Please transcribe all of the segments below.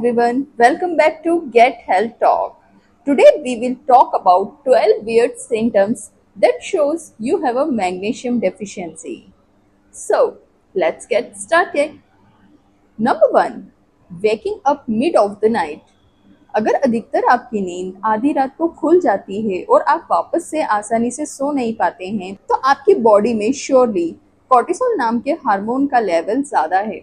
everyone, welcome back to Get Health Talk. Today we will talk about 12 weird symptoms that shows you have a magnesium deficiency. So, let's get started. Number 1, waking up mid of the night. अगर अधिकतर आपकी नींद आधी रात को खुल जाती है और आप वापस से आसानी से सो नहीं पाते हैं, तो आपकी बॉडी में श्योरली कॉर्टिसोल नाम के हार्मोन का लेवल ज़्यादा है।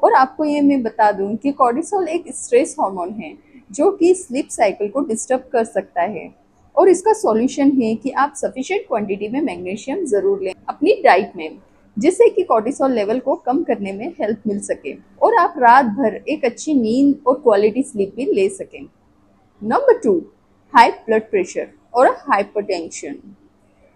और आपको ये मैं बता दूं कि कॉर्टिसोल एक स्ट्रेस हार्मोन है जो कि स्लीप साइकिल को डिस्टर्ब कर सकता है। और इसका सॉल्यूशन है कि आप सफिशिएंट क्वांटिटी में मैग्नीशियम ज़रूर लें अपनी डाइट में, जिससे कि कॉर्टिसोल लेवल को कम करने में हेल्प मिल सके और आप रात भर एक अच्छी नींद और क्वालिटी स्लीप भी ले सकें। नंबर 2, हाई ब्लड प्रेशर और हाइपरटेंशन।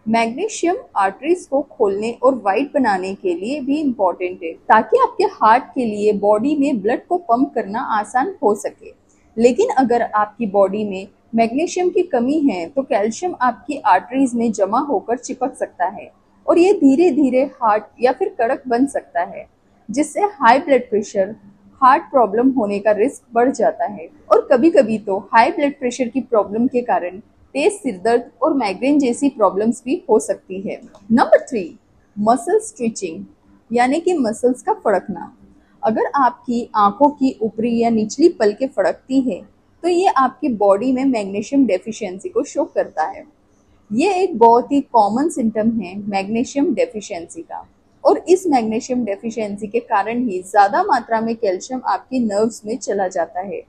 मैग्नीशियम आर्टरीज को खोलने और वाइड बनाने के लिए भी इम्पोर्टेंट है, ताकि आपके हार्ट के लिए बॉडी में ब्लड को पंप करना आसान हो सके। लेकिन अगर आपकी बॉडी में मैग्नीशियम की कमी है तो कैल्शियम आपकी आर्टरीज में जमा होकर चिपक सकता है और ये धीरे धीरे हार्ट या फिर कड़क बन सकता है, जिससे high blood pressure, heart problem होने का रिस्क बढ़ जाता है। और कभी कभी तो हाई ब्लड प्रेशर की प्रॉब्लम के कारण तेज सिरदर्द और माइग्रेन जैसी प्रॉब्लम्स भी हो सकती है। नंबर 3, मसल स्ट्विचिंग यानी कि मसल्स का फड़कना। अगर आपकी आंखों की ऊपरी या निचली पलकें फड़कती है तो ये आपकी बॉडी में मैग्नीशियम डेफिशिएंसी को शो करता है। ये एक बहुत ही कॉमन सिम्टम है मैग्नीशियम डेफिशिएंसी का, और इस मैग्नीशियम डेफिशिएंसी के कारण ही ज़्यादा मात्रा में कैल्शियम आपकी नर्व्स में चला जाता है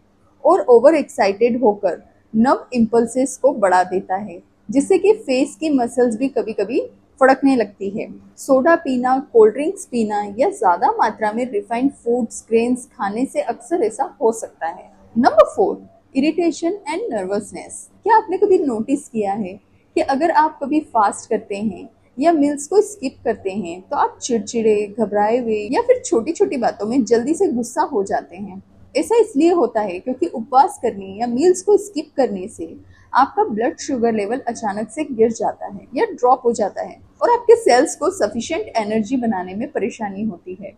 और ओवर एक्साइटेड होकर नर्व इम्पल्सेस को बढ़ा देता है, जिससे कि फेस की मसल्स भी कभी कभी फड़कने लगती है। सोडा पीना, कोल्ड ड्रिंक्स पीना या ज़्यादा मात्रा में रिफाइंड फूड्स, ग्रेन्स खाने से अक्सर ऐसा हो सकता है। Number 4, irritation and nervousness. क्या आपने कभी नोटिस किया है कि अगर आप कभी फास्ट करते हैं या मील्स को स्किप करते हैं तो आप चिड़चिड़े, घबराए हुए या फिर छोटी छोटी बातों में जल्दी से गुस्सा हो जाते हैं? ऐसा इसलिए होता है क्योंकि उपवास करने या मील्स को स्किप करने से आपका ब्लड शुगर लेवल अचानक से गिर जाता है या ड्रॉप हो जाता है और आपके सेल्स को सफिशिएंट एनर्जी बनाने में परेशानी होती है।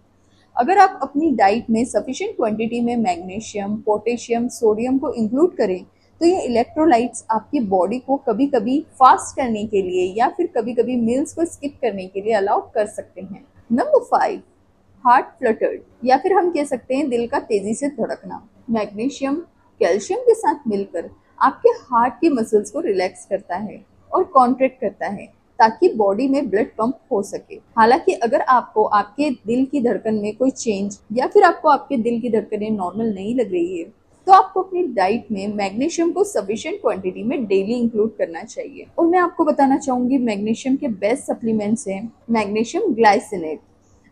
अगर आप अपनी डाइट में सफिशिएंट क्वांटिटी में मैग्नीशियम, पोटेशियम, सोडियम को इंक्लूड करें तो ये इलेक्ट्रोलाइट्स आपकी बॉडी को कभी कभी फास्ट करने के लिए या फिर कभी कभी मील्स को स्किप करने के लिए अलाउ कर सकते हैं। नंबर 5, हार्ट फ्लटर्ड या फिर हम कह सकते हैं दिल का तेजी से धड़कना। मैग्नीशियम कैल्शियम के साथ मिलकर आपके हार्ट के मसल्स को रिलैक्स करता है और कॉन्ट्रैक्ट करता है ताकि बॉडी में ब्लड पंप हो सके। हालांकि अगर आपको आपके दिल की धड़कन में कोई चेंज या फिर आपको आपके दिल की धड़कनें नॉर्मल नहीं लग रही है तो आपको अपनी डाइट में मैग्नीशियम को सफिशिएंट क्वांटिटी में डेली इंक्लूड करना चाहिए। और मैं आपको बताना चाहूंगी मैग्नीशियम के बेस्ट सप्लीमेंट्स हैं मैग्नीशियम ग्लाइसिनेट,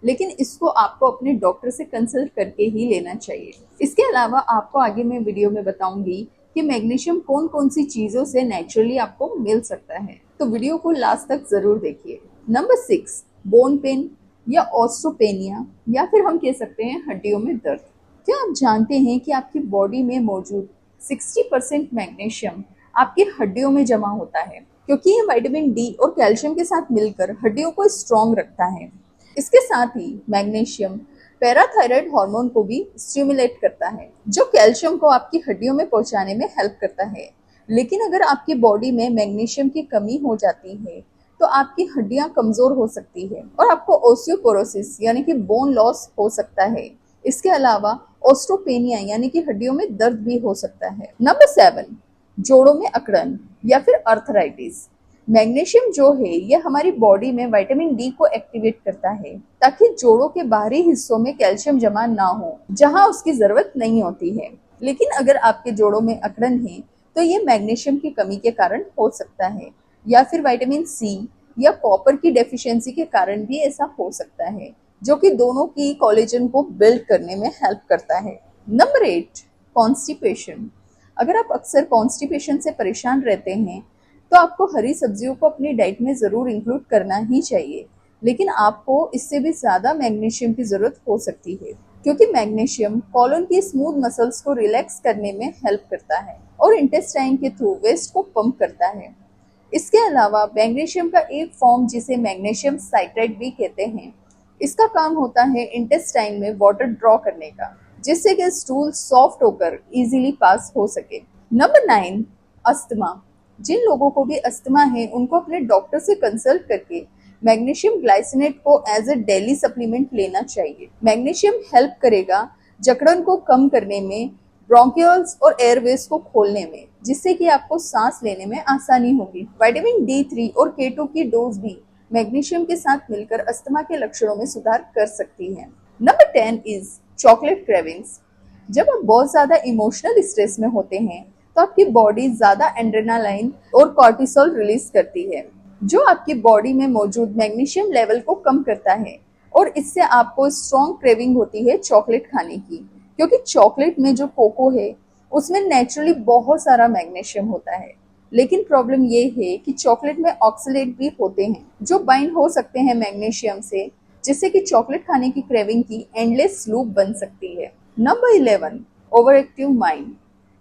लेकिन इसको आपको अपने डॉक्टर से कंसल्ट करके ही लेना चाहिए। इसके अलावा आपको आगे मैं वीडियो में बताऊंगी कि मैग्नीशियम कौन कौन सी चीज़ों से नेचुरली आपको मिल सकता है, तो वीडियो को लास्ट तक ज़रूर देखिए। नंबर 6, बोन पेन या ऑस्ट्रोपेनिया या फिर हम कह सकते हैं हड्डियों में दर्द। क्या आप जानते हैं कि आपकी बॉडी में मौजूद 60% मैग्नीशियम आपकी हड्डियों में जमा होता है, क्योंकि ये विटामिन डी और कैल्शियम के साथ मिलकर हड्डियों को स्ट्रॉन्ग रखता है। इसके साथ ही मैग्नीशियम पैराथायराइड हार्मोन को भी स्टिमुलेट करता है, जो कैल्शियम को आपकी हड्डियों में पहुंचाने में हेल्प करता है। लेकिन अगर आपकी बॉडी में मैग्नीशियम की कमी हो जाती है तो आपकी हड्डियां कमजोर हो सकती है और आपको ओस्टियोपोरोसिस यानी कि बोन लॉस हो सकता है। इसके अलावा ऑस्ट्रोपेनिया यानी कि हड्डियों में दर्द भी हो सकता है। नंबर 7, जोड़ों में अकड़न या फिर अर्थराइटिस। मैग्नीशियम जो है ये हमारी बॉडी में विटामिन डी को एक्टिवेट करता है ताकि जोड़ों के बाहरी हिस्सों में कैल्शियम जमा ना हो जहां उसकी जरूरत नहीं होती है। लेकिन अगर आपके जोड़ों में अकड़न है तो ये मैग्नीशियम की कमी के कारण हो सकता है या फिर विटामिन सी या कॉपर की डेफिशिएंसी के कारण भी ऐसा हो सकता है, जो कि दोनों की कोलेजन को बिल्ड करने में हेल्प करता है। Number 8, constipation. अगर आप अक्सर कॉन्स्टिपेशन से परेशान रहते हैं तो आपको हरी सब्जियों को अपनी डाइट में ज़रूर इंक्लूड करना ही चाहिए, लेकिन आपको इससे भी ज़्यादा मैग्नीशियम की ज़रूरत हो सकती है, क्योंकि मैग्नीशियम कॉलन की स्मूथ मसल्स को रिलैक्स करने में हेल्प करता है और इंटेस्टाइन के थ्रू वेस्ट को पंप करता है। इसके अलावा मैग्नीशियम का एक फॉर्म जिसे मैग्नीशियम साइट्रेट भी कहते हैं, इसका काम होता है इंटेस्टाइन में वाटर ड्रॉ करने का, जिससे कि स्टूल सॉफ्ट होकर इजीली पास हो सके। Number 9, asthma. जिन लोगों को भी अस्थमा है उनको अपने डॉक्टर से कंसल्ट करके मैग्नीशियम ग्लाइसिनेट को एज ए डेली सप्लीमेंट लेना चाहिए। मैग्नीशियम हेल्प करेगा जकड़न को कम करने में, ब्रोंकियल्स और एयरवेज को खोलने में, जिससे कि आपको सांस लेने में आसानी होगी। विटामिन D3 और K2 की डोज भी मैग्नीशियम के साथ मिलकर अस्थमा के लक्षणों में सुधार कर सकती है। Number 10 is chocolate cravings. जब आप बहुत ज्यादा इमोशनल स्ट्रेस में होते हैं तो आपकी बॉडी ज्यादा एड्रेनालाइन और कॉर्टिसोल रिलीज करती है, जो आपकी बॉडी में मौजूद मैग्नीशियम लेवल को कम करता है और इससे आपको स्ट्रॉन्ग क्रेविंग होती है चॉकलेट खाने की, क्योंकि चॉकलेट में जो कोको है उसमें नेचुरली बहुत सारा मैग्नीशियम होता है। लेकिन प्रॉब्लम ये है कि चॉकलेट में ऑक्सलेट भी होते हैं जो बाइंड हो सकते हैं मैग्नीशियम से, जिससे कि चॉकलेट खाने की क्रेविंग की एंडलेस लूप बन सकती है। Number 11, over active mind,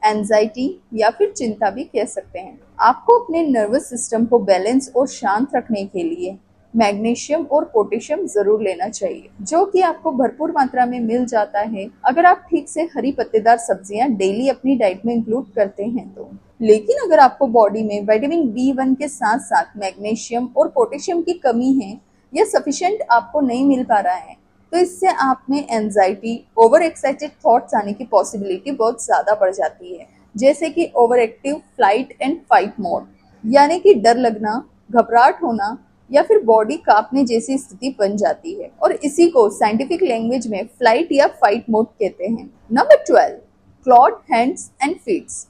anxiety या फिर चिंता भी कह सकते हैं। आपको अपने नर्वस सिस्टम को बैलेंस और शांत रखने के लिए मैग्नीशियम और पोटेशियम जरूर लेना चाहिए, जो कि आपको भरपूर मात्रा में मिल जाता है अगर आप ठीक से हरी पत्तेदार सब्जियां डेली अपनी डाइट में इंक्लूड करते हैं तो। लेकिन अगर आपको बॉडी में विटामिन B1 के साथ साथ मैग्नीशियम और पोटेशियम की कमी है या सफिशिएंट आपको नहीं मिल पा रहा है, तो इससे आप में एंजाइटी, ओवर एक्साइटेड थॉट्स आने की पॉसिबिलिटी बहुत ज्यादा बढ़ जाती है, जैसे कि over active flight and fight mode, यानी कि डर लगना, घबराहट होना या फिर बॉडी कांपने जैसी स्थिति बन जाती है, और इसी को साइंटिफिक लैंग्वेज में फ्लाइट या फाइट मोड कहते हैं। Number 12, clawed hands and feets,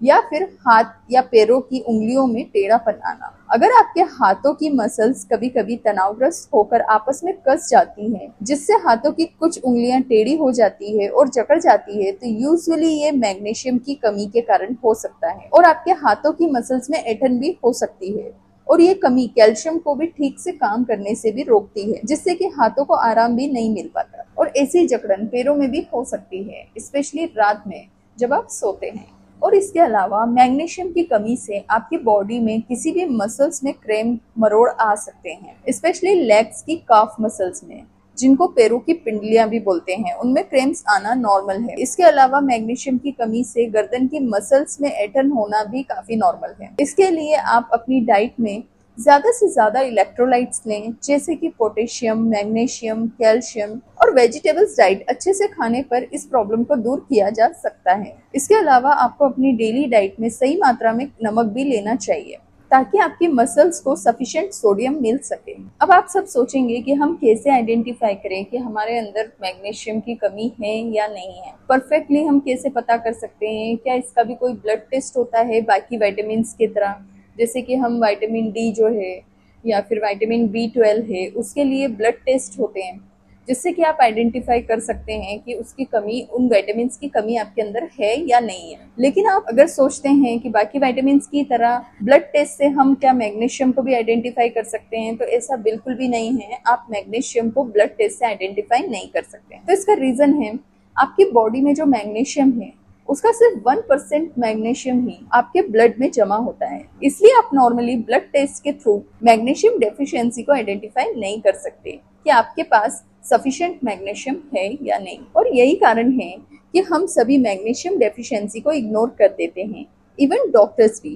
या फिर हाथ या पैरों की उंगलियों में टेढ़ापन आना। अगर आपके हाथों की मसल्स कभी कभी तनावग्रस्त होकर आपस में कस जाती हैं, जिससे हाथों की कुछ उंगलियां टेढ़ी हो जाती है और जकड़ जाती है, तो यूजुअली ये मैग्नीशियम की कमी के कारण हो सकता है और आपके हाथों की मसल्स में ऐंठन भी हो सकती है, और ये कमी कैल्शियम को भी ठीक से काम करने से भी रोकती है, जिससे कि हाथों को आराम भी नहीं मिल पाता, और ऐसी जकड़न पैरों में भी हो सकती है, स्पेशली रात में जब आप सोते हैं। और इसके अलावा मैग्नीशियम की कमी से आपकी बॉडी में किसी भी मसल्स में क्रैम्प, मरोड़ आ सकते हैं, स्पेशली लेग्स की काफ मसल्स में, जिनको पैरों की पिंडलियां भी बोलते हैं, उनमें क्रैम्प्स आना नॉर्मल है। इसके अलावा मैग्नीशियम की कमी से गर्दन की मसल्स में ऐंठन होना भी काफी नॉर्मल है। इसके लिए आप अपनी डाइट में ज्यादा से ज्यादा इलेक्ट्रोलाइट्स लें, जैसे कि पोटेशियम, मैग्नीशियम, कैल्शियम, और वेजिटेबल्स डाइट अच्छे से खाने पर इस प्रॉब्लम को दूर किया जा सकता है। इसके अलावा आपको अपनी डेली डाइट में सही मात्रा में नमक भी लेना चाहिए, ताकि आपकी मसल्स को सफिशिएंट सोडियम मिल सके। अब आप सब सोचेंगे कि हम कैसे आइडेंटिफाई करें कि हमारे अंदर मैग्नीशियम की कमी है या नहीं है। परफेक्टली हम कैसे पता कर सकते हैं? क्या इसका भी कोई ब्लड टेस्ट होता है बाकी विटामिन की तरह? जैसे कि हम विटामिन D जो है या फिर विटामिन B12 है, उसके लिए ब्लड टेस्ट होते हैं, जिससे कि आप आइडेंटिफाई कर सकते हैं कि उसकी कमी, उन विटामिन की कमी आपके अंदर है या नहीं है। लेकिन आप अगर सोचते हैं कि बाकी विटामिन की तरह ब्लड टेस्ट से हम क्या मैग्नीशियम को भी आइडेंटिफाई कर सकते हैं, तो ऐसा बिल्कुल भी नहीं है। आप मैग्नीशियम को ब्लड टेस्ट से आइडेंटिफाई नहीं कर सकते। तो इसका रीजन है आपकी बॉडी में जो मैग्नीशियम है उसका सिर्फ 1% मैग्नीशियम ही आपके ब्लड में जमा होता है। इसलिए आप नॉर्मली ब्लड टेस्ट के थ्रू मैग्नीशियम डेफिशिएंसी को आइडेंटिफाई नहीं कर सकते कि आपके पास सफिशिएंट मैग्नीशियम है या नहीं। और यही कारण है कि हम सभी मैग्नीशियम डेफिशिएंसी को इग्नोर कर देते हैं, इवन डॉक्टर्स भी।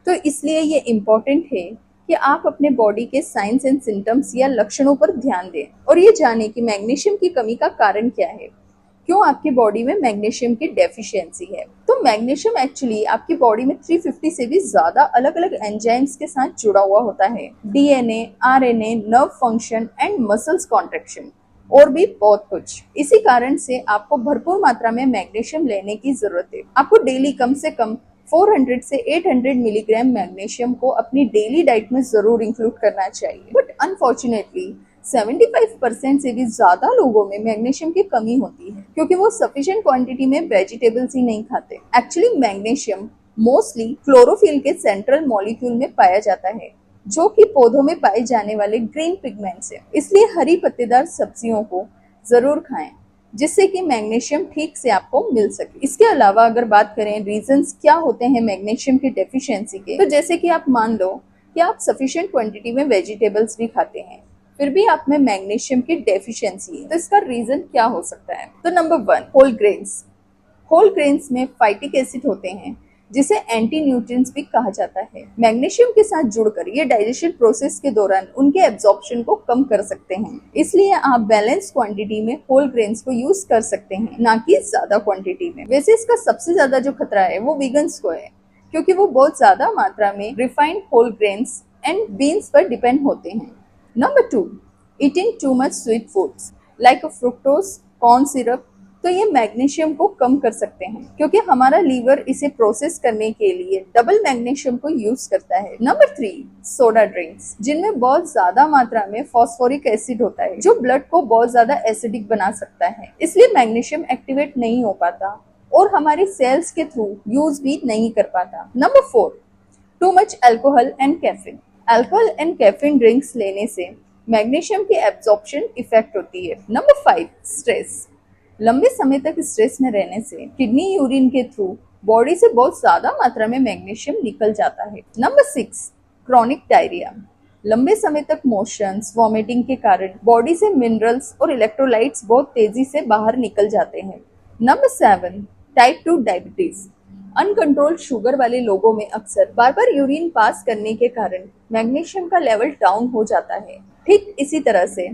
तो इसलिए ये इम्पोर्टेंट है कि आप अपने बॉडी के साइंस एंड सिम्टम्स या लक्षणों पर ध्यान दें और ये जाने कि मैग्नीशियम की कमी का कारण क्या है, क्यों आपकी बॉडी में मैग्नीशियम की डेफिशिएंसी है। तो मैग्नीशियम एक्चुअली आपकी बॉडी में 350 से भी ज्यादा अलग अलग एंजाइम्स के साथ जुड़ा हुआ होता है। DNA, RNA, nerve function and muscles contraction और भी बहुत कुछ। इसी कारण से आपको भरपूर मात्रा में मैग्नीशियम लेने की जरूरत है। आपको डेली कम से कम 400 से 800 मिलीग्राम मैग्नीशियम को अपनी डेली डाइट में जरूर इंक्लूड करना चाहिए। बट अनफॉर्चुनेटली 75% से भी ज्यादा लोगों में मैग्नीशियम की कमी होती है, क्योंकि वो सफिशिएंट क्वांटिटी में वेजिटेबल्स ही नहीं खाते। एक्चुअली मैग्नीशियम मोस्टली क्लोरोफिल के सेंट्रल मॉलिक्यूल में पाया जाता है, जो कि पौधों में पाए जाने वाले ग्रीन पिगमेंट्स है। इसलिए हरी पत्तेदार सब्जियों को जरूर खाएं, जिससे कि मैग्नीशियम ठीक से आपको मिल सके। इसके अलावा अगर बात करें रीजंस क्या होते हैं मैग्नीशियम की डेफिशिएंसी के, तो जैसे कि आप मान लो कि आप सफिशिएंट क्वांटिटी में वेजिटेबल्स भी खाते हैं, फिर भी आप में मैग्नीशियम की डेफिशिएंसी है। तो इसका रीजन क्या हो सकता है? तो number 1, whole grains. Whole grains में फाइटिक एसिड होते हैं जिसे एंटी न्यूट्रिएंट्स भी कहा जाता है। मैग्नीशियम के साथ जुड़कर ये डाइजेशन प्रोसेस के दौरान उनके एब्जॉर्प्शन को कम कर सकते हैं। इसलिए आप बैलेंस क्वांटिटी में होल ग्रेन्स को यूज कर सकते हैं, ना कि ज्यादा क्वांटिटी में। वैसे इसका सबसे ज्यादा जो खतरा है वो वीगन्स को है, क्योंकि वो बहुत ज्यादा मात्रा में refined whole grains and beans पर डिपेंड होते हैं। Number 2, eating too much sweet foods like fructose, corn syrup. तो ये मैग्नीशियम को कम कर सकते हैं, क्योंकि हमारा लीवर इसे प्रोसेस करने के लिए डबल मैग्नीशियम को यूज करता है। नंबर 3, सोडा ड्रिंक्स, जिनमें बहुत ज्यादा मात्रा में फॉस्फोरिक एसिड होता है, जो ब्लड को बहुत ज्यादा एसिडिक बना सकता है। इसलिए मैग्नीशियम एक्टिवेट नहीं हो पाता और हमारी सेल्स के थ्रू यूज भी नहीं कर पाता। Number 4, too much alcohol and caffeine. Alcohol and caffeine drinks लेने से मैग्नीशियम की एब्जॉर्प्शन इफेक्ट होती है। Number 5, stress. लंबे समय तक स्ट्रेस में रहने से किडनी यूरिन के थ्रू बॉडी से बहुत ज्यादा मात्रा में मैग्नीशियम निकल जाता है। Number 6, chronic diarrhoea. लंबे समय तक मोशंस, वॉमिटिंग के कारण बॉडी से मिनरल्स और इलेक्ट्रोलाइट्स बहुत तेजी से बाहर निकल जाते हैं। Number 7, type 2 diabetes. Uncontrol sugar वाले लोगों में अक्सर बार बार यूरिन पास करने के कारण मैग्नीशियम का लेवल डाउन हो जाता है। ठीक इसी तरह से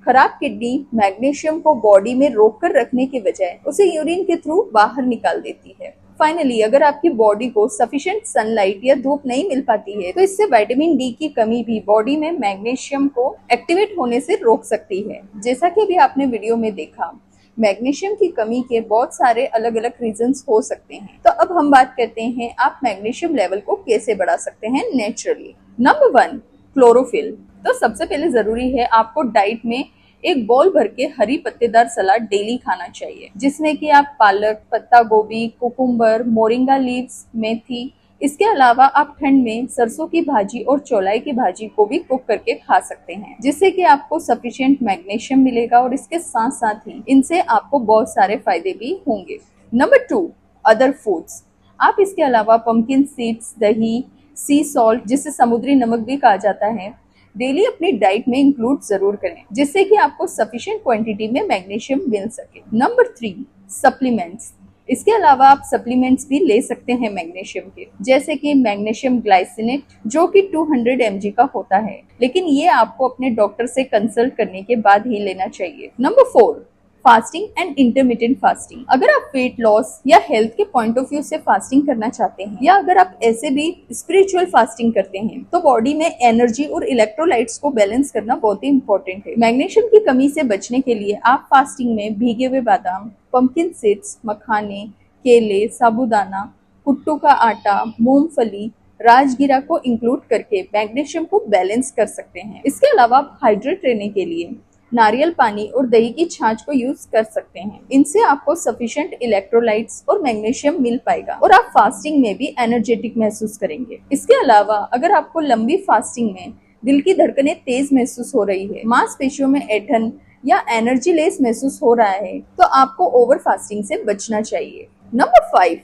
खराब किडनी मैग्नीशियम को बॉडी में रोक कर रखने के बजाय उसे यूरिन के थ्रू बाहर निकाल देती है। फाइनली, अगर आपकी बॉडी को सफिशिएंट सनलाइट या धूप नहीं मिल पाती है, तो इससे विटामिन डी की कमी भी बॉडी में मैग्नीशियम को एक्टिवेट होने से रोक सकती है। जैसा कि अभी आपने वीडियो में देखा, मैग्नीशियम की कमी के बहुत सारे अलग अलग रीजंस हो सकते हैं। तो अब हम बात करते हैं आप मैग्नीशियम लेवल को कैसे बढ़ा सकते हैं नेचुरली। Number 1, chlorophyll. तो सबसे पहले जरूरी है आपको डाइट में एक बॉल भर के हरी पत्तेदार सलाद डेली खाना चाहिए, जिसमें कि आप पालक, पत्ता गोभी, कुकुम्बर, मोरिंगा लीव्स, मेथी। इसके अलावा आप ठंड में सरसों की भाजी और चौलाई की भाजी को भी कुक करके खा सकते हैं, जिससे कि आपको सफिशिएंट मैग्नीशियम मिलेगा और इसके साथ साथ ही इनसे आपको बहुत सारे फायदे भी होंगे। Number 2, other foods. आप इसके अलावा पंपकिन सीड्स, दही, सी सॉल्ट, जिसे समुद्री नमक भी कहा जाता है, डेली अपनी डाइट में इंक्लूड जरूर करें, जिससे कि आपको सफिशिएंट क्वांटिटी में मैग्नीशियम मिल सके। Number 3, supplements. इसके अलावा आप सप्लीमेंट्स भी ले सकते हैं मैग्नीशियम के, जैसे कि मैग्नीशियम ग्लाइसिनेट, जो कि 200 mg का होता है, लेकिन ये आपको अपने डॉक्टर से कंसल्ट करने के बाद ही लेना चाहिए। Number 4, fasting and intermittent fasting. अगर आप वेट लॉस या हेल्थ के पॉइंट ऑफ व्यू से फास्टिंग करना चाहते हैं, या अगर आप ऐसे भी स्पिरिचुअल फास्टिंग करते हैं, तो बॉडी में एनर्जी और इलेक्ट्रोलाइट्स को बैलेंस करना बहुत ही इंपॉर्टेंट है। मैग्नीशियम की कमी से बचने के लिए आप फास्टिंग में भीगे हुए बादाम, पंपकिन सीड्स, मखाने, केले, साबूदाना, कुट्टू का आटा, मूंगफली, राजगीरा को इंक्लूड करके मैग्नीशियम को बैलेंस कर सकते हैं। इसके अलावा आप हाइड्रेट रहने के लिए नारियल पानी और दही की छाछ को यूज कर सकते हैं। इनसे आपको सफिशिएंट इलेक्ट्रोलाइट्स और मैग्नीशियम मिल पाएगा और आप फास्टिंग में भी एनर्जेटिक महसूस करेंगे। इसके अलावा अगर आपको लंबी फास्टिंग में दिल की धड़कनें तेज महसूस हो रही है, मांसपेशियों में ऐंठन या एनर्जी लेस महसूस हो रहा है, तो आपको ओवर फास्टिंग से बचना चाहिए। Number 5,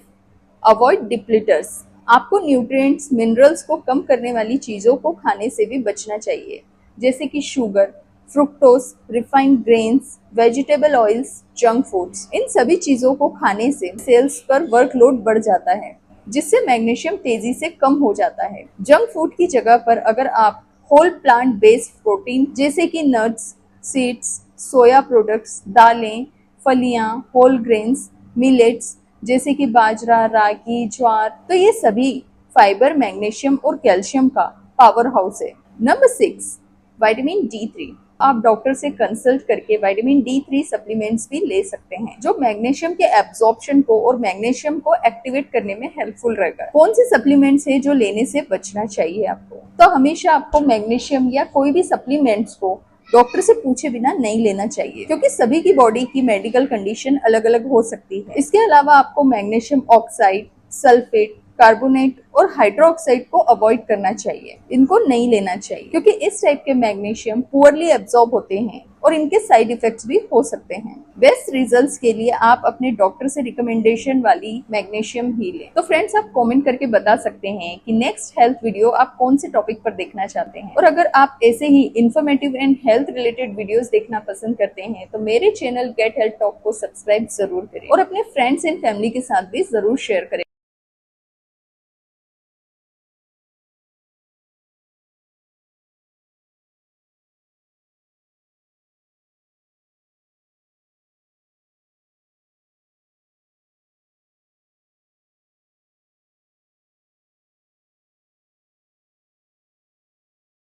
avoid depleters. आपको न्यूट्रिएंट्स, मिनरल्स को कम करने वाली चीजों को खाने से भी बचना चाहिए, जैसे कि sugar, fructose, refined grains, vegetable oils, junk foods. इन सभी चीजों को खाने से सेल्स पर वर्कलोड बढ़ जाता है, जिससे मैग्नीशियम तेजी से कम हो जाता है। जंक फूड की जगह पर अगर आप होल प्लांट बेस्ड प्रोटीन, जैसे कि नट्स, सीड्स, सोया प्रोडक्ट्स, दालें, फलियां, होल ग्रेन्स, मिलेट्स, जैसे कि बाजरा, रागी, ज्वार, तो ये सभी फाइबर, मैग्नीशियम और कैल्शियम का पावर हाउस है। Number 6, vitamin D3। आप डॉक्टर से कंसल्ट करके विटामिन D3 सप्लीमेंट्स भी ले सकते हैं, जो मैग्नीशियम के एब्जॉर्प्शन को और मैग्नीशियम को एक्टिवेट करने में हेल्पफुल रहेगा। कौन सी सप्लीमेंट्स है जो लेने से बचना चाहिए आपको? तो हमेशा आपको मैग्नीशियम या कोई भी सप्लीमेंट्स को डॉक्टर से पूछे बिना नहीं लेना चाहिए, क्योंकि सभी की बॉडी की मेडिकल कंडीशन अलग अलग हो सकती है। इसके अलावा आपको मैग्नीशियम ऑक्साइड, सल्फेट, कार्बोनेट और हाइड्रोक्साइड को अवॉइड करना चाहिए। इनको नहीं लेना चाहिए, क्योंकि इस टाइप के मैग्नीशियम पुअरली एब्जॉर्ब होते हैं और इनके साइड इफेक्ट्स भी हो सकते हैं। बेस्ट रिजल्ट्स के लिए आप अपने डॉक्टर से रिकमेंडेशन वाली मैग्नीशियम ही लें। तो फ्रेंड्स, आप कमेंट करके बता सकते हैं कि नेक्स्ट हेल्थ वीडियो आप कौन से टॉपिक पर देखना चाहते हैं। और अगर आप ऐसे ही informative and health related videos देखना पसंद करते हैं तो मेरे चैनल गेट हेल्थ टॉक को सब्सक्राइब जरूर करें और अपने फ्रेंड्स एंड फैमिली के साथ भी जरूर शेयर करें।